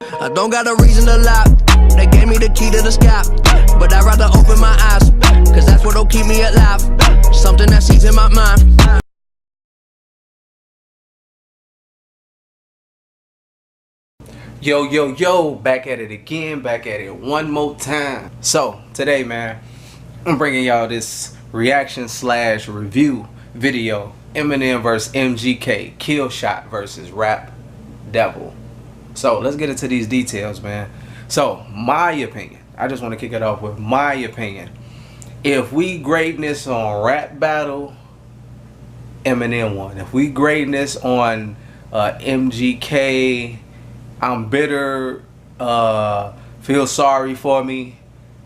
I don't got a reason to lie. They gave me the key to the sky, but I'd rather open my eyes, cause that's what'll keep me alive. Something that sees in my mind. Yo, back at it again, back at it one more time. So, today, man, I'm bringing y'all this reaction / review video. Eminem vs. MGK, Kill Shot versus Rap Devil. So, let's get into these details, man. So, my opinion, I just want to kick it off with my opinion. If we grade this on rap battle, Eminem won. If we grade this on MGK, I'm bitter, feel sorry for me,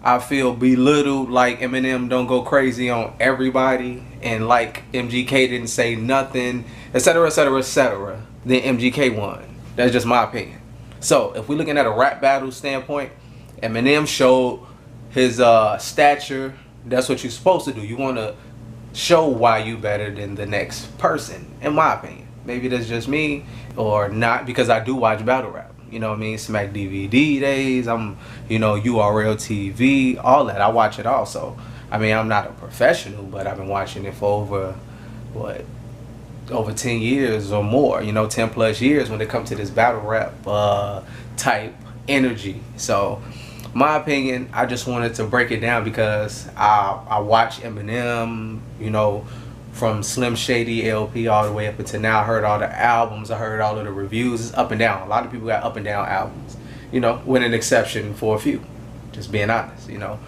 I feel belittled, like Eminem don't go crazy on everybody, and like MGK didn't say nothing, etc, etc, etc, then MGK won. That's just my opinion. So if we're looking at a rap battle standpoint, Eminem showed his stature. That's what you're supposed to do. You want to show why you better than the next person, in my opinion. Maybe that's just me or not, because I do watch battle rap. You know what I mean? Smack DVD days, I'm, you know, URL TV, all that. I watch it also. I mean, I'm not a professional, but I've been watching it for over, what, over 10 years or more, you know, 10 plus years when it comes to this battle rap type energy. So my opinion, I just wanted to break it down because I watch Eminem, you know, from Slim Shady LP all the way up until now. I heard all the albums, I heard all of the reviews. It's up and down. A lot of people got up and down albums, you know, with an exception for a few, just being honest, you know.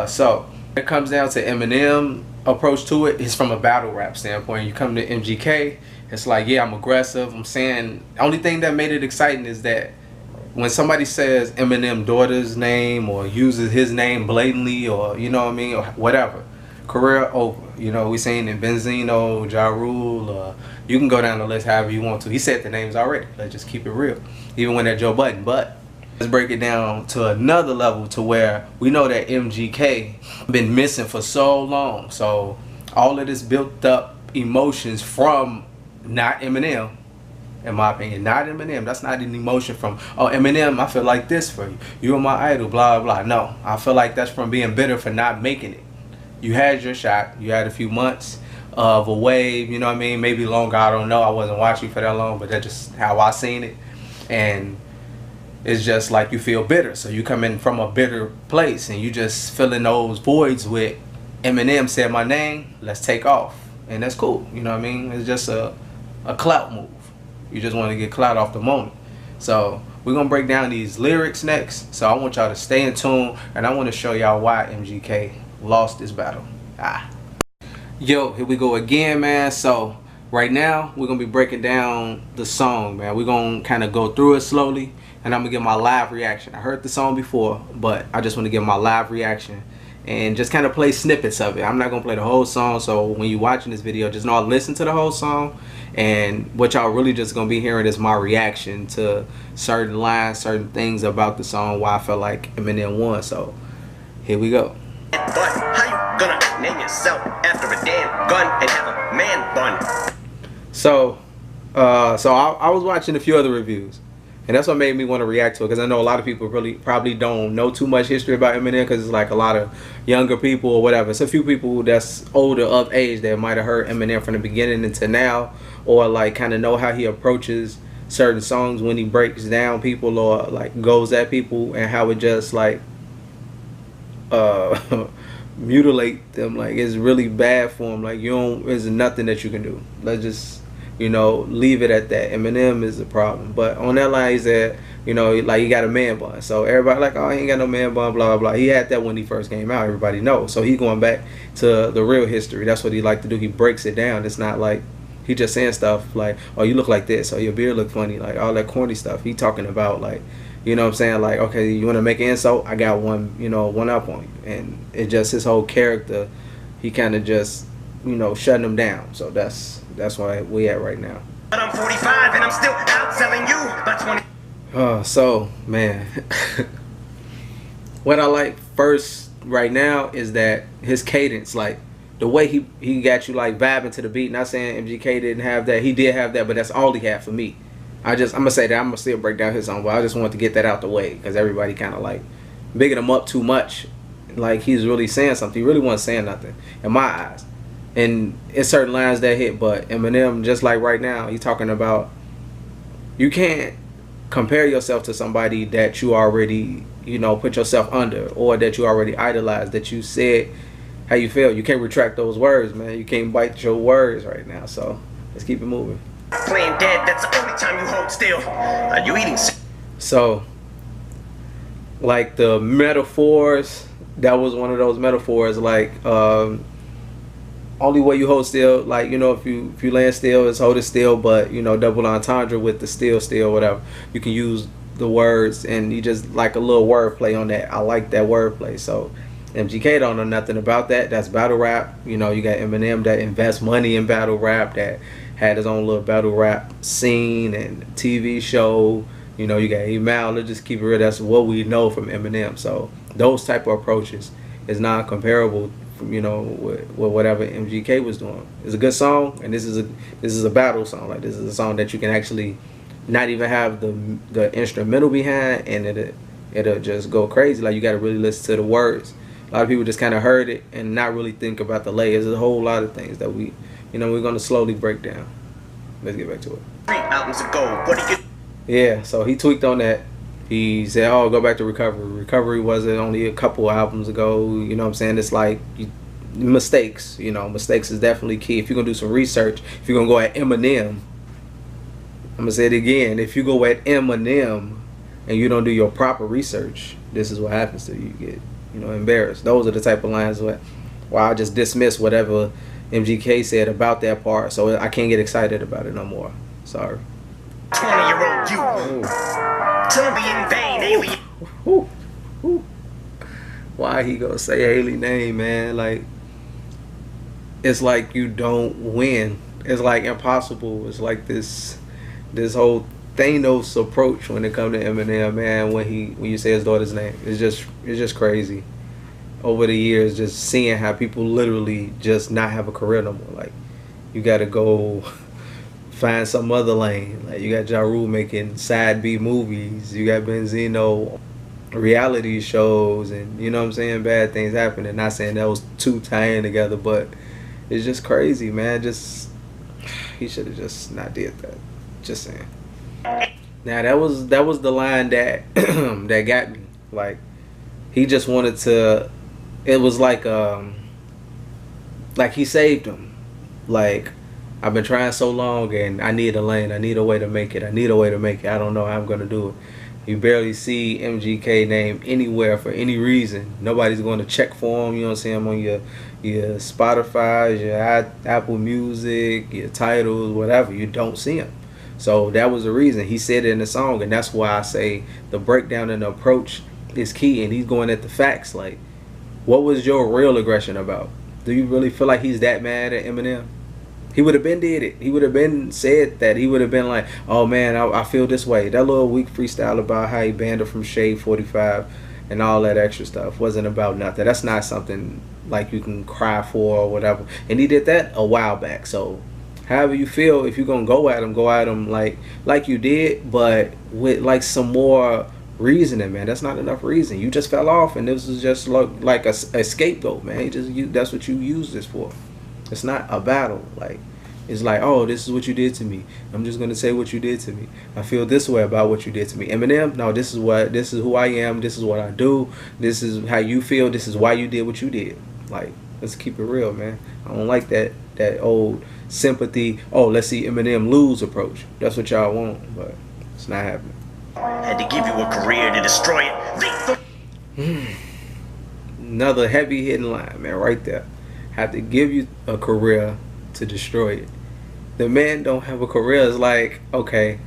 So it comes down to Eminem approach to it is from a battle rap standpoint. You come to MGK, it's like, yeah, I'm aggressive. I'm saying, the only thing that made it exciting is that when somebody says Eminem daughter's name or uses his name blatantly, or you know what I mean, or whatever, career over. You know, we saying in Benzino, Ja Rule, you can go down the list however you want to. He said the names already. Let's just keep it real. Even when they're Joe Budden. But let's break it down to another level, to where we know that MGK been missing for so long. So all of this built up emotions from not Eminem, in my opinion, not Eminem. That's not an emotion from, oh, Eminem, I feel like this for you. You're my idol, blah, blah. No, I feel like that's from being bitter for not making it. You had your shot. You had a few months of a wave, you know what I mean? Maybe longer, I don't know. I wasn't watching for that long, but that's just how I seen it. And it's just like you feel bitter. So you come in from a bitter place and you just filling those voids with Eminem said my name, let's take off. And that's cool, you know what I mean? It's just a clout move. You just want to get clout off the moment. So we're going to break down these lyrics next. So I want y'all to stay in tune, and I want to show y'all why MGK lost this battle. Yo, here we go again, man. So right now we're gonna be breaking down the song, man. We're gonna kind of go through it slowly, and I'm gonna give my live reaction. I heard the song before, but I just want to give my live reaction and just kind of play snippets of it. I'm not gonna play the whole song, so when you're watching this video, just know I listen to the whole song, and what y'all really just gonna be hearing is my reaction to certain lines, certain things about the song, why I felt like Eminem won. So here we go. But how you gonna name yourself after a damn gun and have a man bun? So I was watching a few other reviews, and that's what made me want to react to it, because I know a lot of people probably don't know too much history about Eminem, because it's like a lot of younger people or whatever. It's a few people that's older of age that might have heard Eminem from the beginning until now, or like kind of know how he approaches certain songs when he breaks down people or like goes at people, and how it just like mutilate them. Like, it's really bad for them. Like, there's nothing that you can do. Let's just, you know, leave it at that. Eminem is the problem. But on that line, he said, you know, like, he got a man bun. So everybody like, oh, he ain't got no man bun, blah, blah, blah. He had that when he first came out. Everybody knows. So he going back to the real history. That's what he like to do. He breaks it down. It's not like he just saying stuff like, oh, you look like this, or your beard look funny, like all that corny stuff. He talking about, like, you know what I'm saying, like, okay, you want to make an insult, I got one, you know, one up on you. And it just, his whole character, he kind of just, you know, shutting him down. So that's why we at right now. But I'm 45 and I'm still outselling you by 20. So man, what I like first right now is that his cadence, like the way he got you like vibing to the beat. Not saying MGK didn't have that, he did have that, but that's all he had for me. I'm gonna say that I'm gonna still break down his song, but I just wanted to get that out the way because everybody kind of like bigging him up too much. Like he's really saying something. He really wasn't saying nothing in my eyes. And it's certain lines that hit, but Eminem, just like right now, he's talking about you can't compare yourself to somebody that you already, you know, put yourself under, or that you already idolized, that you said how you feel. You can't retract those words, man. You can't bite your words right now. So let's keep it moving. Playing dead, that's the only time you hold still. Are you eating? So, like the metaphors, that was one of those metaphors. Like, only way you hold still, like, you know, if you land still, is hold it still. But you know, double entendre with the still, whatever. You can use the words, and you just like a little wordplay on that. I like that wordplay. So MGK don't know nothing about that. That's battle rap. You know, you got Eminem that invests money in battle rap, that had his own little battle rap scene and TV show. You know, you got email. Let's just keep it real. That's what we know from Eminem. So those type of approaches is not comparable from, you know, with whatever MGK was doing. It's a good song, and this is a battle song. Like, this is a song that you can actually not even have the instrumental behind, and it'll just go crazy. Like, you got to really listen to the words. A lot of people just kind of heard it and not really think about the layers. There's a whole lot of things that we're going to slowly break down. Let's get back to it. 3 albums ago, what do you? Yeah, so he tweaked on that. He said, oh, go back to Recovery. Recovery wasn't only a couple albums ago. You know what I'm saying? It's like mistakes. You know, mistakes is definitely key. If you're going to do some research, if you're going to go at Eminem, I'm going to say it again. If you go at Eminem and you don't do your proper research, this is what happens to you. You get, you know, embarrassed. Those are the type of lines where I just dismiss whatever MGK said about that part, so I can't get excited about it no more. Sorry. 20-year-old you. Don't be in vain, alien. Ooh. Ooh. Why he gonna say Haley name, man? Like, it's like you don't win. It's like impossible. It's like this whole Thanos approach when it comes to Eminem, man. When you say his daughter's name, it's just crazy. Over the years, just seeing how people literally just not have a career no more. Like, you gotta go find some other lane. Like, you got Ja Rule making side B movies. You got Benzino reality shows, and you know what I'm saying, bad things happening. Not saying that was two tying together, but it's just crazy, man. Just, he should have just not did that. Just saying. Now that was the line that that got me. Like, he just wanted to. It was like he saved him. Like, I've been trying so long, and I need a lane. I need a way to make it. I need a way to make it. I don't know how I'm gonna do it. You barely see MGK name anywhere for any reason. Nobody's going to check for him. You know what I'm saying? On your Spotify, your Apple Music, your titles, whatever. You don't see him. So that was the reason. He said it in the song, and that's why I say the breakdown and the approach is key. And he's going at the facts. Like, what was your real aggression about? Do you really feel like he's that mad at Eminem? He would have been did it. He would have been said that. He would have been like, oh man, I feel this way. That little weak freestyle about how he banned her from Shade 45 and all that extra stuff wasn't about nothing. That's not something like you can cry for or whatever. And he did that a while back. So however you feel, if you're going to go at him like you did, but with like some more reasoning, man. That's not enough reason. You just fell off, and this is just like a scapegoat, man. That's what you use this for. It's not a battle. Like, it's like, oh, this is what you did to me. I'm just gonna say what you did to me. I feel this way about what you did to me. Eminem, no, this is who I am. This is what I do. This is how you feel. This is why you did what you did. Like, let's keep it real, man. I don't like that old sympathy. Oh, let's see Eminem lose approach. That's what y'all want, but it's not happening. Had to give you a career to destroy it. Another heavy hitting line, man, right there. Had to give you a career to destroy it. The man don't have a career. It's like, okay,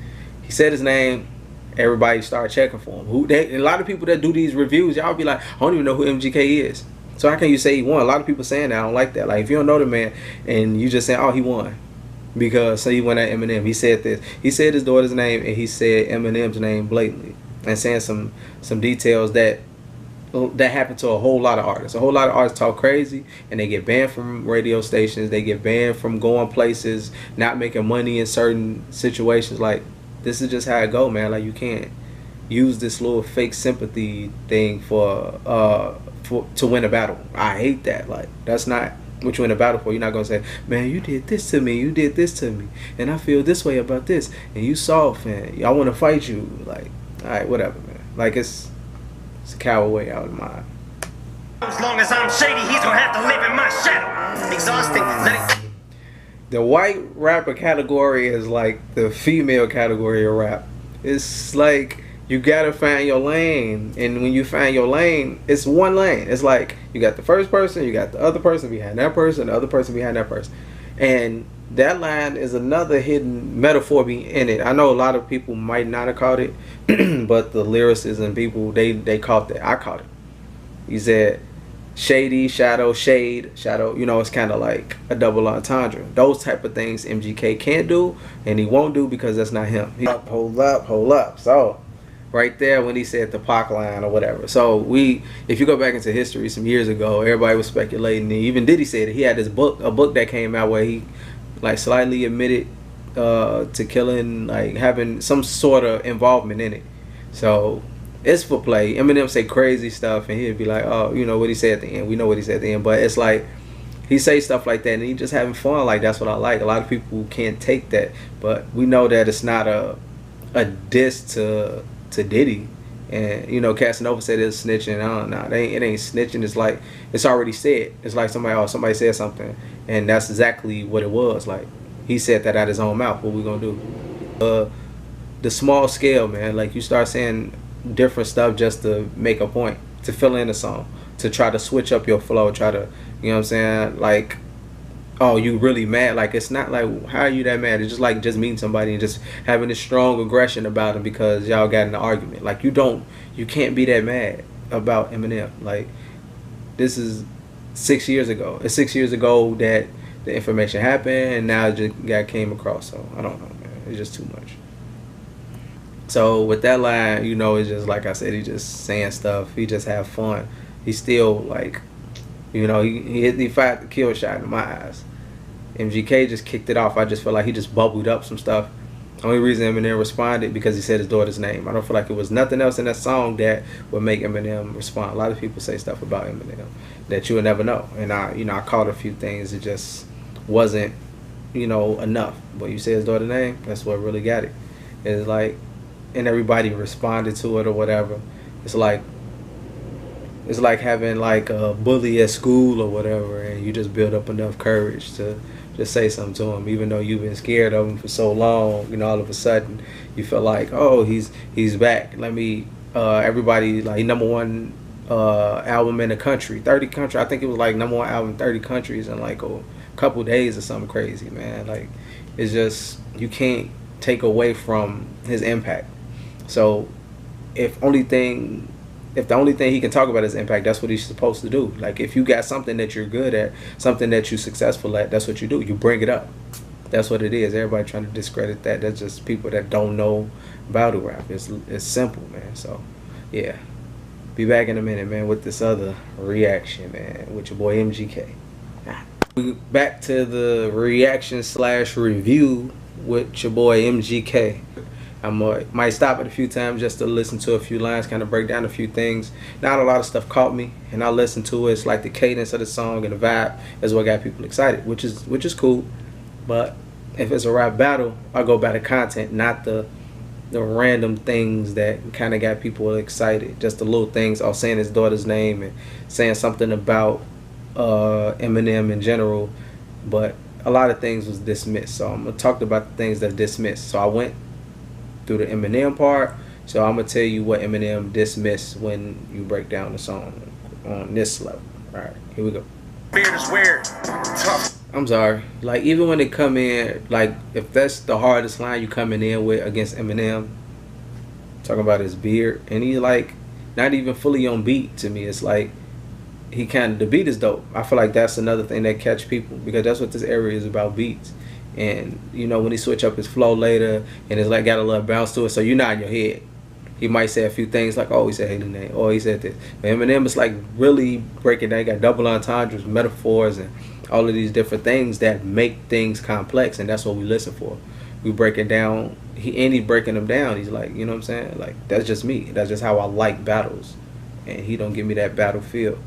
he said his name, everybody start checking for him. A lot of people that do these reviews, y'all be like, I don't even know who MGK is. So how can you say he won? A lot of people saying that. I don't like that. Like, if you don't know the man and you just say, oh, he won. Because say he went at Eminem. He said this. He said his daughter's name, and he said Eminem's name blatantly. And saying some details that happened to a whole lot of artists. A whole lot of artists talk crazy, and they get banned from radio stations. They get banned from going places, not making money in certain situations. Like, this is just how it go, man. Like, you can't use this little fake sympathy thing to win a battle. I hate that. Like, that's not what you win a battle for. You're not gonna say, man, you did this to me, you did this to me, and I feel this way about this, and you soft, and I want to fight you. Like, all right, whatever, man. Like, it's a coward way out of mind. As long as I'm shady, he's gonna have to live in my shadow. Exhausting. The white rapper category is like the female category of rap. It's like you gotta find your lane, and when you find your lane, it's one lane. It's like you got the first person, you got the other person behind that person, the other person behind that person, and that line is another hidden metaphor in it. I know a lot of people might not have caught it, but the lyricists and people, they caught that. I caught it. He said shady, shadow, shade, shadow. You know, it's kind of like a double entendre. Those type of things MGK can't do, and he won't do because that's not him. Hold up. So right there when he said the Pac line or whatever. So if you go back into history some years ago, everybody was speculating. Even Diddy said it. He had this book, a book that came out where he like slightly admitted to killing, like having some sort of involvement in it. So it's for play. Eminem say crazy stuff, and he'd be like, "Oh, you know what he said at the end. We know what he said at the end." But it's like he say stuff like that, and he just having fun. Like, that's what I like. A lot of people can't take that, but we know that it's not a diss to Diddy. And you know, Casanova said it's snitching. It ain't snitching. It's like it's already said. It's like somebody said something, and that's exactly what it was. Like, he said that out his own mouth. What we gonna do? The small scale, man. Like, you start saying different stuff just to make a point, to fill in a song, to try to switch up your flow, try to, you know what I'm saying? Like, oh, you really mad? Like, it's not like, how are you that mad? It's just like just meeting somebody and just having this strong aggression about them because y'all got in an argument. Like, you can't be that mad about Eminem. Like, this is 6 years ago. It's 6 years ago that the information happened, and now it just came across. So I don't know, man. It's just too much. So with that line, you know, it's just like I said, he just saying stuff. He just have fun. He still, like, you know, he fired the kill shot in my eyes. MGK just kicked it off. I just feel like he just bubbled up some stuff. Only reason Eminem responded because he said his daughter's name. I don't feel like it was nothing else in that song that would make Eminem respond. A lot of people say stuff about Eminem that you would never know. And I caught a few things. It just wasn't, you know, enough. But you say his daughter's name, that's what really got it. It's like, and everybody responded to it or whatever. It's like having like a bully at school or whatever, and you just build up enough courage to just say something to him, even though you've been scared of him for so long. You know, all of a sudden you feel like, oh, he's back. Let me everybody, like, #1 album in the country, 30 countries. I think it was like #1 album in 30 countries in like a couple days or something crazy, man. Like, it's just, you can't take away from his impact. So if the only thing he can talk about is impact, that's what he's supposed to do. Like, if you got something that you're good at, something that you're successful at, that's what you do. You bring it up. That's what it is. Everybody trying to discredit that. That's just people that don't know battle rap. It's simple, man. So yeah, be back in a minute, man, with this other reaction, man, with your boy MGK. We back to the reaction / review with your boy MGK. I might stop it a few times just to listen to a few lines, kind of break down a few things. Not a lot of stuff caught me, and I listen to it. It's like the cadence of the song and the vibe is what got people excited, which is cool. But if it's a rap battle, I go by the content, not the random things that kind of got people excited. Just the little things, or saying his daughter's name and saying something about Eminem in general. But a lot of things was dismissed. So I'm gonna talk about the things that are dismissed. So I went through the Eminem part, so I'm gonna tell you what Eminem dismissed when you break down the song on this level. Alright, here we go. Beard is weird. Tough. I'm sorry. Like, even when they come in, like, if that's the hardest line you coming in with against Eminem, talking about his beard, and he like not even fully on beat to me. It's like he the beat is dope. I feel like that's another thing that catch people, because that's what this area is about, beats. And you know, when he switch up his flow later, and it's like got a little bounce to it, so you're not in your head. He might say a few things like, oh, he said Haley name, or he said this. But Eminem is like really breaking down. He got double entendres, metaphors, and all of these different things that make things complex, and that's what we listen for. We break it down He's breaking them down. He's like, you know what I'm saying? Like, that's just me. That's just how I like battles. And he don't give me that battlefield.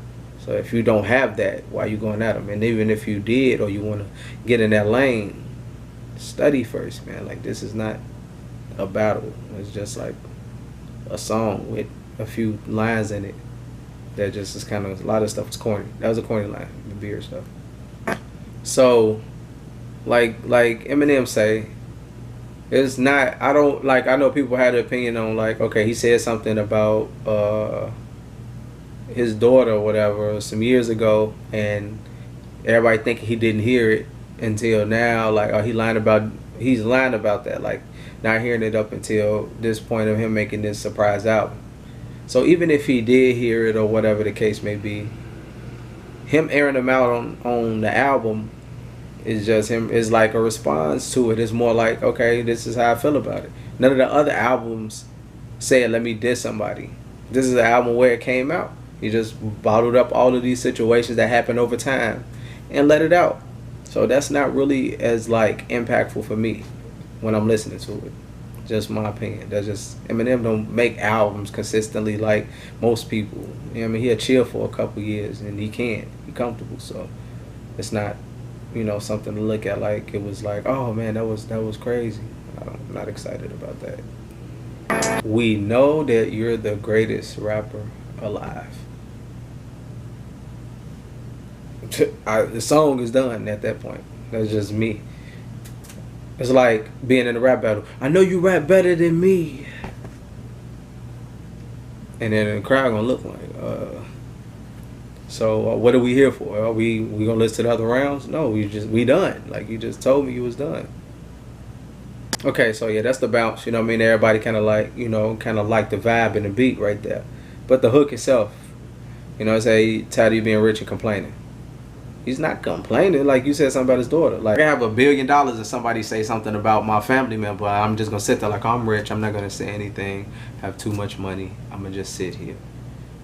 So if you don't have that, why you going at him? And even if you did, or you want to get in that lane, study first, man. Like, this is not a battle. It's just like a song with a few lines in it that just is kind of, a lot of stuff was corny. That was a corny line, the beer stuff. So, like Eminem say, it's not, I don't, like, I know people had an opinion on, like, okay, he said something about his daughter or whatever some years ago, and everybody thinking he didn't hear it until now, like, oh, he's lying about that, like, not hearing it up until this point of him making this surprise album. So even if he did hear it or whatever the case may be, him airing them out on the album is just him, is like a response to it. It's more like, okay, this is how I feel about it. None of the other albums said, let me diss somebody. This is the album where it came out. He just bottled up all of these situations that happened over time and let it out. So that's not really as like impactful for me when I'm listening to it. Just my opinion. That's just, Eminem don't make albums consistently like most people. You know what I mean? He'll chill for a couple years and he can't. He comfortable. So it's not, you know, something to look at like it was like, oh man, that was crazy. I'm not excited about that. We know that you're the greatest rapper alive. The song is done at that point. That's just me. It's like being in a rap battle. I know you rap better than me. And then the crowd gonna look like, so what are we here for? Are we gonna listen to the other rounds? No, we done. Like, you just told me you was done. Okay, so yeah, that's the bounce. You know what I mean? Everybody kind of like, you know, kind of like the vibe and the beat right there. But the hook itself, you know, say tired of you being rich and complaining. He's not complaining. Like, you said something about his daughter. Like, I have $1 billion and somebody say something about my family member, I'm just gonna sit there like I'm rich. I'm not gonna say anything. Have too much money. I'm gonna just sit here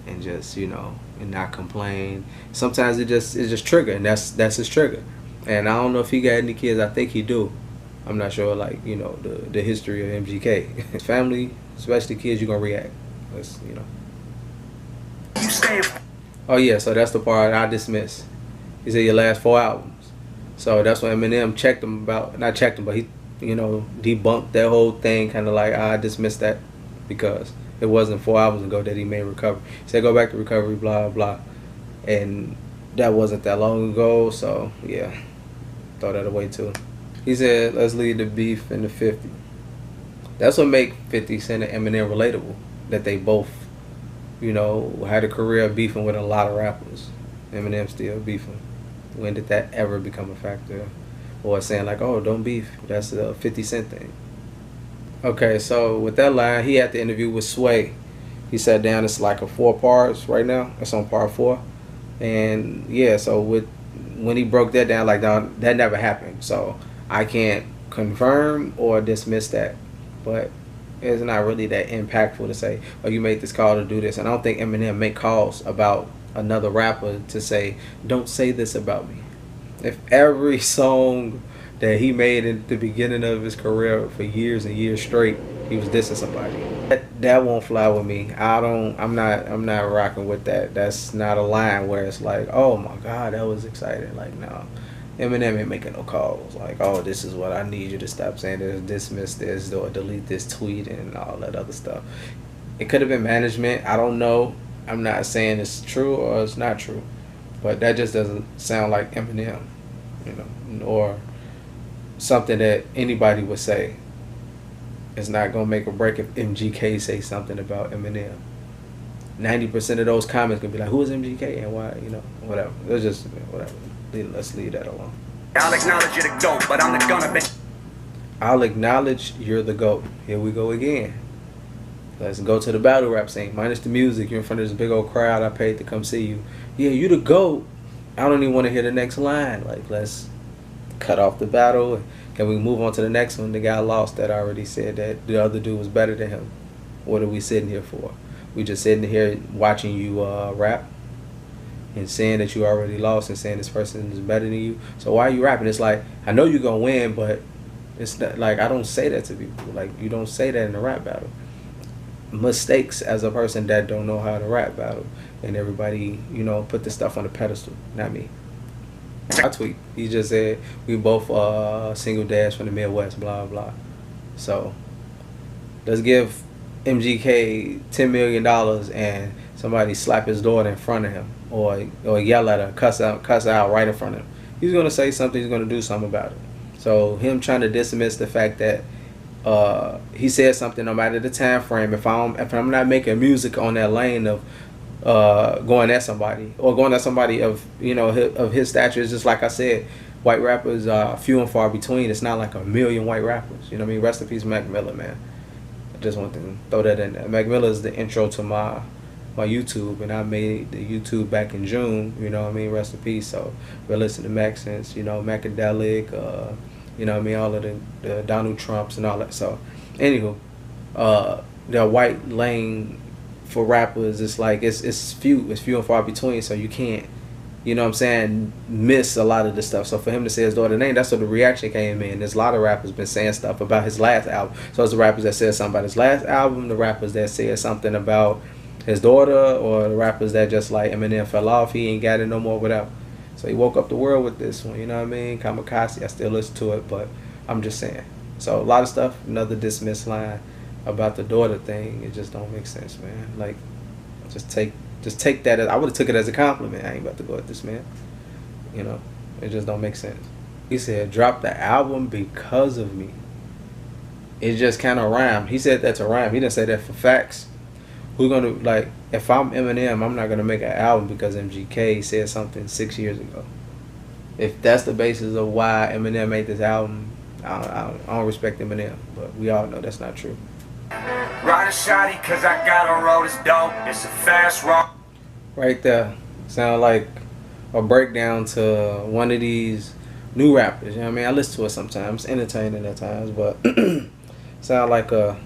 and just, you know, and not complain. Sometimes it just trigger, and that's his trigger. And I don't know if he got any kids. I think he do. I'm not sure, like, you know, the history of MGK. His family, especially kids, you're gonna react. That's, you know. Oh yeah, so that's the part I dismiss. He said your last 4 albums. So that's what Eminem checked him about. Not checked him, but he, you know, debunked that whole thing, kind of like, I dismissed that because it wasn't 4 albums ago that he made Recovery. He said go back to Recovery, blah, blah. And that wasn't that long ago, so yeah, throw that away too. He said, let's leave the beef in the 50. That's what make 50 Cent and Eminem relatable, that they both, you know, had a career beefing with a lot of rappers. Eminem still beefing. When did that ever become a factor? Or saying like, oh, don't beef. That's a 50 Cent thing. Okay, so with that line, he had the interview with Sway. He sat down, it's like a 4 parts right now. It's on part 4. And yeah, so when he broke that down, like, that never happened. So I can't confirm or dismiss that. But it's not really that impactful to say, oh, you made this call to do this. And I don't think Eminem make calls about another rapper to say, don't say this about me. If every song that he made at the beginning of his career for years and years straight, he was dissing somebody, that won't fly with me. I'm not rocking with that. That's not a line where it's like, oh my God, that was exciting. Like, no, Eminem ain't making no calls like, oh, this is what I need you to stop saying this, dismiss this, or delete this tweet and all that other stuff. It could have been management. I don't know. I'm not saying it's true or it's not true, but that just doesn't sound like Eminem, you know, or something that anybody would say. It's not gonna make or break if MGK say something about Eminem. 90% of those comments gonna be like, who is MGK and why, you know, whatever. It's just whatever. Let's leave that alone. I'll acknowledge you're the GOAT, but I'm the gonna be. I'll acknowledge you're the GOAT. Here we go again. Let's go to the battle rap scene. Minus the music. You're in front of this big old crowd. I paid to come see you. Yeah, you the GOAT. I don't even want to hear the next line. Like, let's cut off the battle. Can we move on to the next one? The guy lost that already said that the other dude was better than him. What are we sitting here for? We just sitting here watching you rap and saying that you already lost and saying this person is better than you. So why are you rapping? It's like, I know you're going to win, but It's not, like, I don't say that to people. Like, you don't say that in a rap battle. Mistakes as a person that don't know how to rap battle, and everybody, you know, put this stuff on a pedestal. Not me. I tweet. He just said we both single dads from the Midwest. Blah blah. So let's give MGK $10 million and somebody slap his daughter in front of him, or yell at her, cuss her out right in front of him. He's gonna say something. He's gonna do something about it. So him trying to dismiss the fact that he said something, no matter the time frame. If I'm not making music on that lane of going at somebody, or going at somebody of, you know, of his stature, it's just like I said, white rappers are few and far between. It's not like a million white rappers. You know what I mean? Rest in peace, Mac Miller, man. I just want to throw that in there. Mac Miller is the intro to my YouTube, and I made the YouTube back in June. You know what I mean? Rest in peace. So we listen to Mac since, you know, Macadelic, you know what I mean, all of the Donald Trumps and all that. So anywho, the white lane for rappers, it's like it's few and far between, so you can't, you know what I'm saying, miss a lot of the stuff. So for him to say his daughter's name, that's what the reaction came in. There's a lot of rappers been saying stuff about his last album. So it's the rappers that said something about his last album, the rappers that said something about his daughter, or the rappers that just like Eminem fell off, he ain't got it no more, whatever. So he woke up the world with this one, you know what I mean? Kamikaze, I still listen to it, but I'm just saying. So a lot of stuff, another dismissed line about the daughter thing, it just don't make sense, man. Like, just take that as, I would have took it as a compliment. I ain't about to go at this man. You know, it just don't make sense. He said, drop the album because of me. It just kind of rhymed. He said that to rhyme. He didn't say that for facts. Who's gonna, like, if I'm Eminem, I'm not gonna make an album because MGK said something 6 years ago. If that's the basis of why Eminem made this album, I don't respect Eminem. But we all know that's not true. Ride a shotty cause I got on road, it's dope. It's a fast rock. Right there. Sound like a breakdown to one of these new rappers. You know what I mean? I listen to it sometimes. It's entertaining at times, but sound like a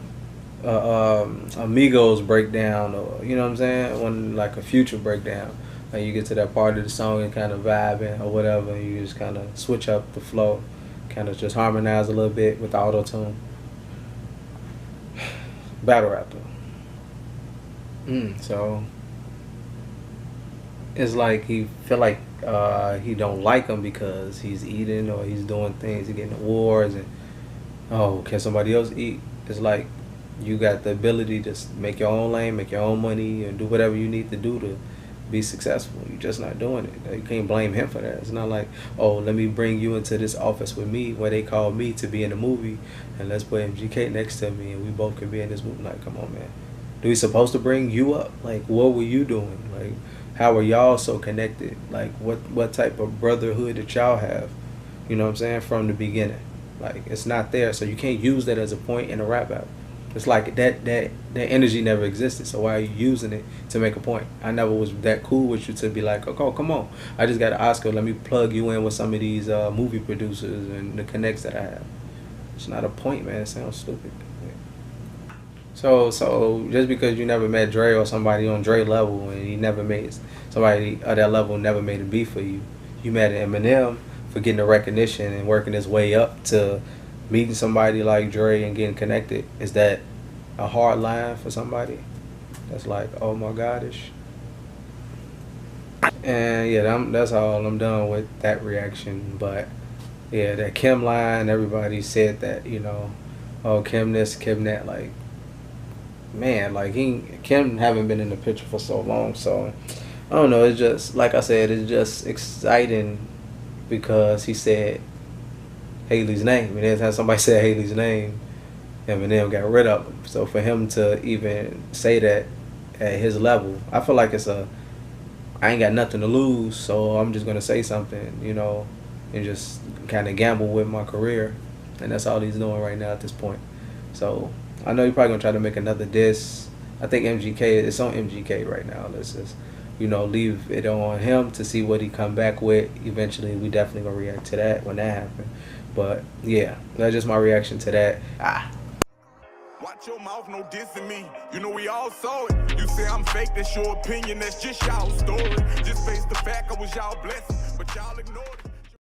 Amigos breakdown, or, you know what I'm saying? One like a Future breakdown. Like you get to that part of the song and kind of vibing or whatever, and you just kind of switch up the flow, kind of just harmonize a little bit with the auto-tune. Battle rap though. So it's like he feel like he don't like him because he's eating or he's doing things, he's getting awards, and oh, can somebody else eat? It's like you got the ability to make your own lane, make your own money, and do whatever you need to do to be successful. You're just not doing it. You can't blame him for that. It's not like, oh, let me bring you into this office with me where they call me to be in a movie, and let's put MGK next to me and we both can be in this movie. Like, come on, man. Do we supposed to bring you up? Like, what were you doing? Like, how are y'all so connected? Like, what type of brotherhood did y'all have? You know what I'm saying? From the beginning. Like, it's not there, so you can't use that as a point in a rap battle. It's like that energy never existed, so why are you using it to make a point? I never was that cool with you to be like, oh, come on, I just got an Oscar, let me plug you in with some of these movie producers and the connects that I have. It's not a point, man. It sounds stupid. So just because you never met Dre or somebody on Dre level, and he never made somebody at that level never made a beat for you, you met Eminem for getting the recognition and working his way up to meeting somebody like Dre and getting connected. Is that a hard line for somebody that's like, oh my gosh? And yeah, that's all. I'm done with that reaction. But yeah, that Kim line, everybody said that, you know, oh, Kim this, Kim that. Like, man, like Kim haven't been in the picture for so long. So I don't know. It's just, like I said, it's just exciting because he said Haley's name, and every time somebody said Haley's name, Eminem got rid of him. So for him to even say that at his level, I feel like I ain't got nothing to lose, so I'm just gonna say something, you know, and just kind of gamble with my career, and that's all he's doing right now at this point. So I know you're probably gonna try to make another diss. I think MGK, it's on MGK right now. Let's just, you know, leave it on him to see what he come back with. Eventually, we definitely gonna react to that when that happens. But yeah, that's just my reaction to that. Watch your mouth, no dissing me. You know we all saw it. You say I'm fake, that's your opinion, that's just y'all story. Just face the fact I was y'all blessing, but y'all ignored it.